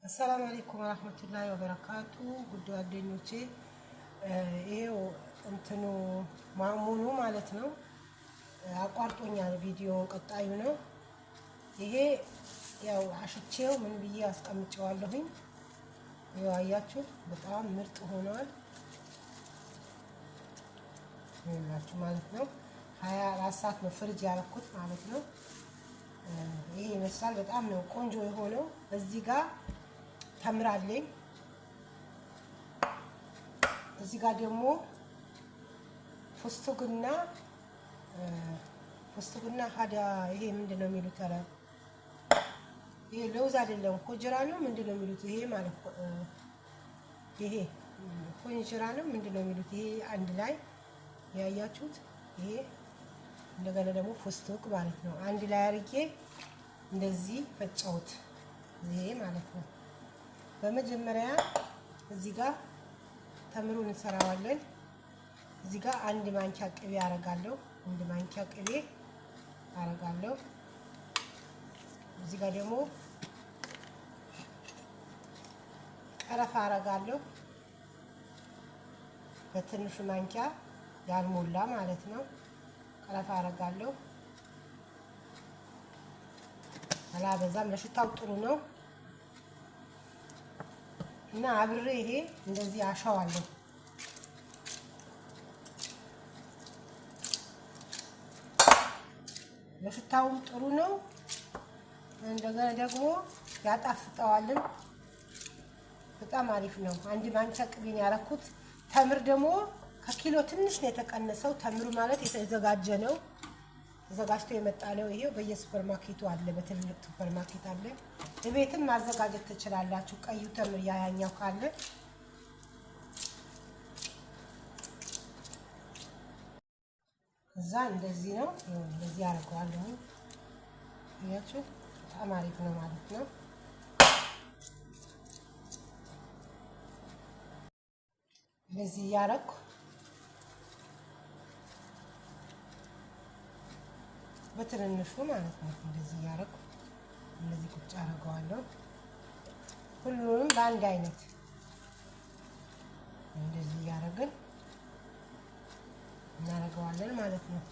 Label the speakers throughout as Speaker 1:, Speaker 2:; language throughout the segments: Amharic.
Speaker 1: السلام عليكم ورحمة الله وبركاته ጉድ ጓደኞቼ ይሄው እንትኑ ማሙኑ ማለት ነው አቋርጦኛል ቪዲዮ ቀጣዩ ነው ይሄ ያው አሽቼው ምን ብዬ አስቀምጨዋለሁኝ ያው አያችሁ በጣም ምርጥ ሆኗል ይላችሁ ማለት ነው 24 ሰዓት ነው ፍሪጅ ያረኩት ማለት ነው ይሄ ይመስላል በጣም ነው ቆንጆ የሆነው እዚህ ጋር ተምራለኝ እዚህ ጋር ደግሞ ፍስቱግና ሀዳ ይሄ ምንድነው የሚሉት አላ ይሄ ለውዝ አይደለም ኮጅራ ነው ምንድነው የሚሉት ይሄ ማለት ይሄ ኮጅራ ነው ምንድነው የሚሉት ይሄ አንድ ላይ ያያችሁት ይሄ እንደገና ደግሞ ፍስቱግ ማለት ነው አንድ ላይ አርጌ እንደዚህ ፈጫውት ይሄ ማለት ነው በመጀመሪያ እዚህ ጋር ተምሩን እንሰራዋለን እዚህ ጋር አንድ ማንኪያ ቅቤ አረጋለሁ አንድ ማንኪያ ቅቤ አረጋለሁ እዚህ ጋር ደግሞ ቀረፋ አረጋለሁ በትንሹ ማንኪያ ያልሞላ ማለት ነው ቀረፋ አረጋለሁ አላበዛም ለሽታው ጥሩ ነው እና አብሬ ይሄ እንደዚህ አሻዋለሁ ለሽታውም ጥሩ ነው እንደገና ደግሞ ያጣፍጠዋልም በጣም አሪፍ ነው አንድ ማንኪያ ቅቤን ያረኩት ተምር ደግሞ ከኪሎ ትንሽ ነው የተቀነሰው ተምሩ ማለት የተዘጋጀ ነው ተዘጋጅቶ የመጣ ነው ይሄው በየሱፐር ማርኬቱ አለ በትልልቅ ሱፐር ማርኬት አለ በቤትም ማዘጋጀት ትችላላችሁ ቀዩ ተምር ያያኛው ካለ እዛ እንደዚህ ነው እንደዚህ አረጋለሁ ያችሁ በጣም አሪፍ ነው ማለት ነው እንደዚህ ያረኩ በትንንሹ ማለት ነው እንደዚህ ያረኩ እንደዚህ ቁጭ አረጋለሁ ሁሉንም በአንድ አይነት እንደዚህ ያረግን እናረጋዋለን ማለት ነው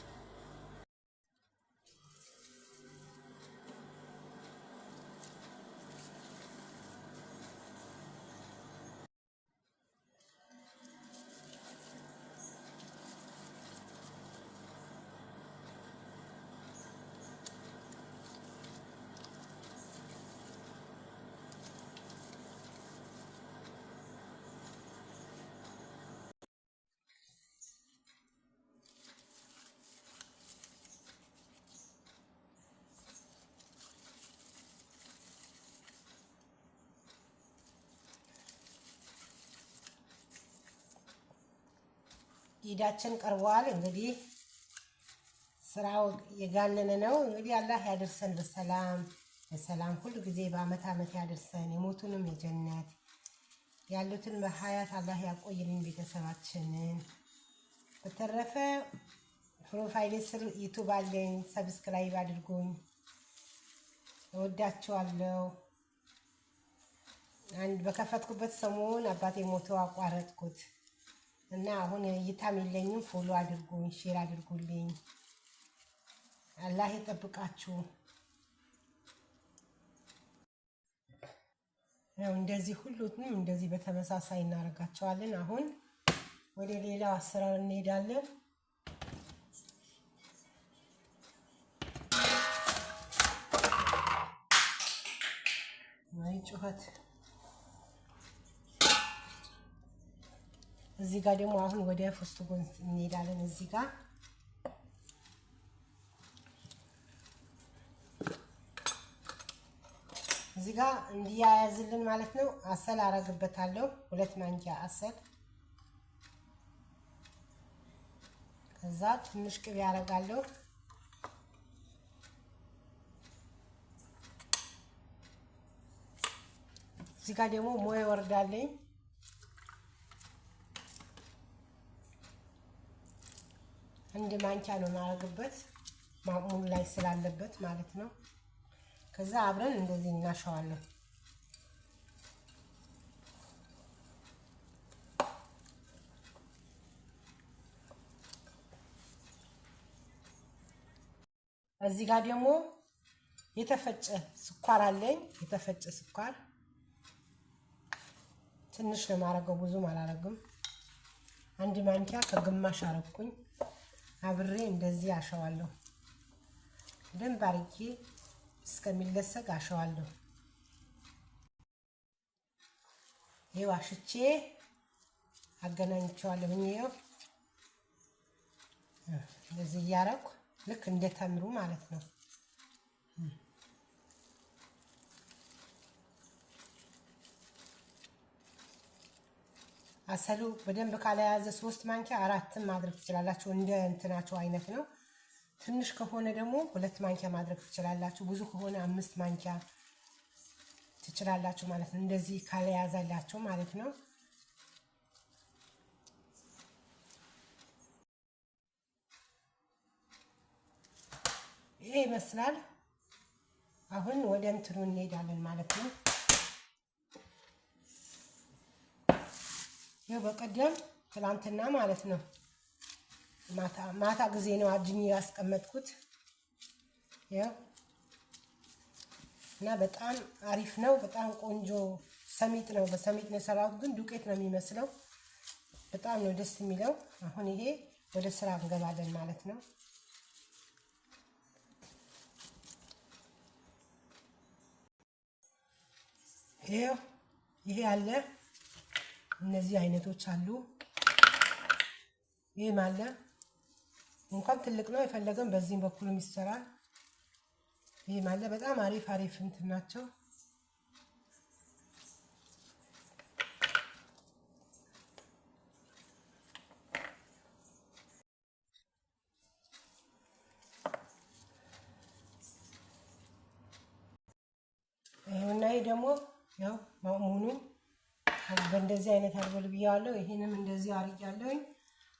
Speaker 1: ኢዳችን ቀርቧል እንግዲህ ስራው የጋነነ ነው እንግዲህ አላህ ያደርሰን በሰላም ሁሉ ጊዜ በአመት አመት ያደርሰን የሞቱንም የጀነት ያሉትን በሐያት አላህ ያቆይልን ቤተሰባችንን በተረፈ ፕሮፋይል ስር ዩቲዩብ አለኝ ሰብስክራይብ አድርጉኝ እወዳችኋለሁ አንድ በከፈትኩበት ሰሞን አባቴ ሞቶ አቋረጥኩት እና አሁን እይታም የለኝም ፎሎ አድርጉኝ ሼር አድርጉልኝ አላህ ይጠብቃችሁ ያው እንደዚህ ሁሉንም እንደዚህ በተመሳሳይ እናደርጋቸዋለን አሁን ወደ ሌላው አሰራር እንሄዳለን ወይ ጩኸት እዚህ ጋር ደግሞ አሁን ወደ ፍስቱጉን እንሄዳለን እዚህ ጋር እንዲያያዝልን ማለት ነው አሰል አረግበታለሁ 2 ማንኪያ አሰል ከዛ ትንሽ ቅቤ አረጋለሁ እዚህ ጋር ደግሞ ሞይ ወርዳለኝ አንድ ማንኪያ ነው ማረግበት ማሙሉ ላይ ስላለበት ማለት ነው ከዛ አብረን እንደዚህ እናሻዋለን እዚህ ጋር ደግሞ የተፈጨ ስኳር አለኝ። የተፈጨ ስኳር ትንሽ ነው የማረገው፣ ብዙም አላረግም። አንድ ማንኪያ ከግማሽ አረኩኝ። አብሬ እንደዚህ አሸዋለሁ። ደንብ አርጌ እስከሚለሰግ አሸዋለሁ። ይሄው አሽቼ አገናኝቼዋለሁ። ይሄው እንደዚህ እያረኩ ልክ እንደ ተምሩ ማለት ነው። አሰሉ በደንብ ካለያዘ 3 ማንኪያ 4 ማድረግ ትችላላችሁ። እንደ እንትናችሁ አይነት ነው። ትንሽ ከሆነ ደግሞ 2 ማንኪያ ማድረግ ትችላላችሁ። ብዙ ከሆነ 5 ማንኪያ ትችላላችሁ ማለት ነው። እንደዚህ ካለያዛላችሁ ማለት ነው። ይሄ ይመስላል። አሁን ወደ እንትኑ እንሄዳለን ማለት ነው። ይሄ በቀደም ትላንትና ማለት ነው ማታ ጊዜ ነው አጅኒ ያስቀመጥኩት። ያው እና በጣም አሪፍ ነው። በጣም ቆንጆ ሰሚጥ ነው። በሰሚጥ ነው የሰራሁት፣ ግን ዱቄት ነው የሚመስለው። በጣም ነው ደስ የሚለው። አሁን ይሄ ወደ ስራ እንገባለን ማለት ነው። ይሄ አለ። እነዚህ አይነቶች አሉ። ይሄ ማለ እንኳን ትልቅ ነው የፈለገን በዚህም በኩልም ይሰራል። ይሄ ማለ በጣም አሪፍ እንትን ናቸው። ይሄና ይሄ ደግሞ ያው ማሙኑ በእንደዚህ አይነት አርበል ብያለሁ። ይሄንም እንደዚህ አርጋለሁ።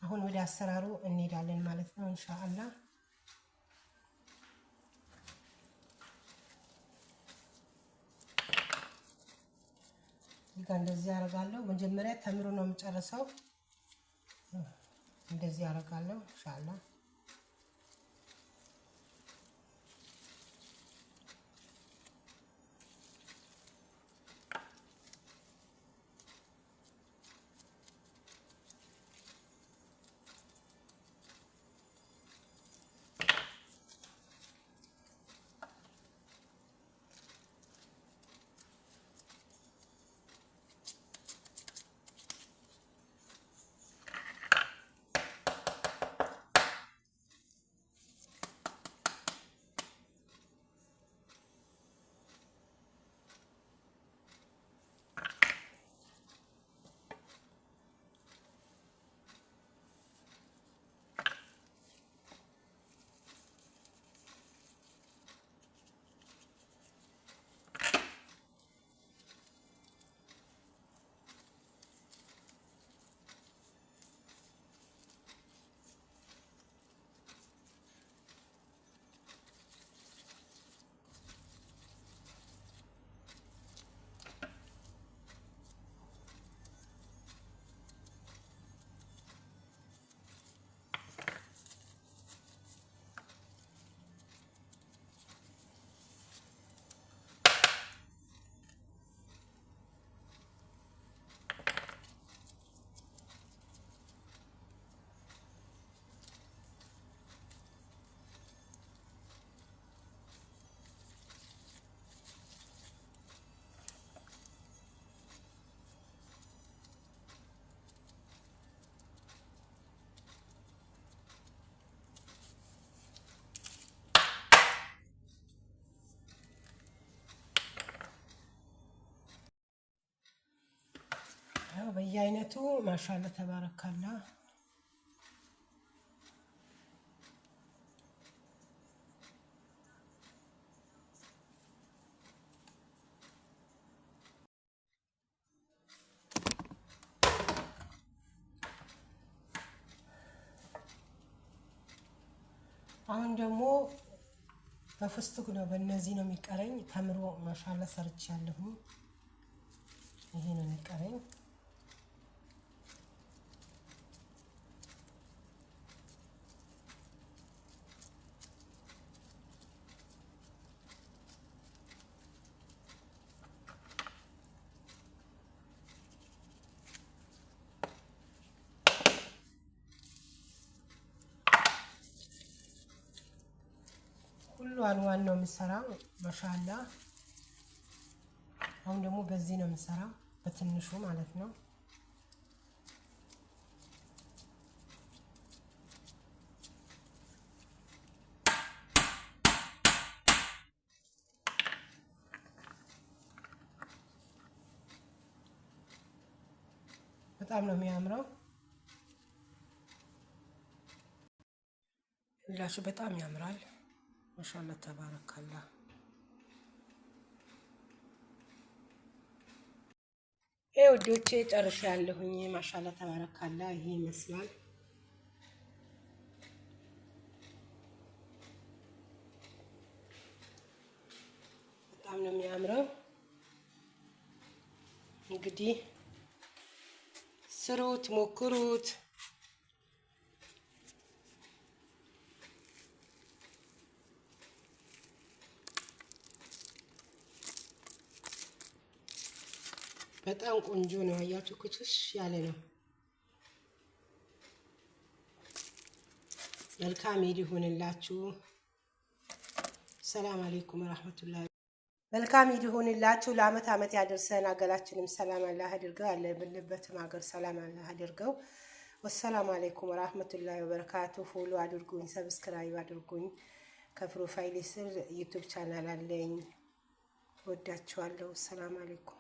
Speaker 1: አሁን ወደ አሰራሩ እንሄዳለን ማለት ነው ኢንሻአላህ። ይሄን እንደዚህ አረጋለሁ። መጀመሪያ ተምሮ ነው የምጨርሰው። እንደዚህ አረጋለሁ ኢንሻአላህ። በየአይነቱ ማሻአላ ተባረካላ። አሁን ደግሞ በፍስቱክ ነው፣ በእነዚህ ነው የሚቀረኝ። ተምሮ ማሻአላ ሰርቻለሁ። ይሄ ነው የሚቀረኝ። ዋን ነው የምሰራው። ማሻአላ። አሁን ደግሞ በዚህ ነው የምሰራው፣ በትንሹ ማለት ነው። በጣም ነው የሚያምረው። ሁላችሁ በጣም ያምራል። ማሻአላ ተባረካላ። ውዶቼ ጨርሻለሁኝ። ማሻአላ ተባረካላ። ይሄ ይመስላል። በጣም ነው የሚያምረው። እንግዲህ ስሩት፣ ሞክሩት። በጣም ቆንጆ ነው። አያችሁ ኩችሽ ያለ ነው። መልካም ኢድ ይሁንላችሁ። ሰላም አለይኩም ወራህመቱላሂ። መልካም ኢድ ይሁንላችሁ። ለአመት አመት ያደርሰን። ሀገራችንም ሰላም አላህ አድርገው፣ ያለንበትም ሀገር ሰላም አላህ አድርገው። ወሰላም አለይኩም ወራህመቱላሂ ወበረካቱ። ፎሎ አድርጉኝ፣ ሰብስክራይብ አድርጉኝ። ከፕሮፋይል ስር ዩቲዩብ ቻናል አለኝ። ወዳችኋለሁ። ሰላም አለይኩም።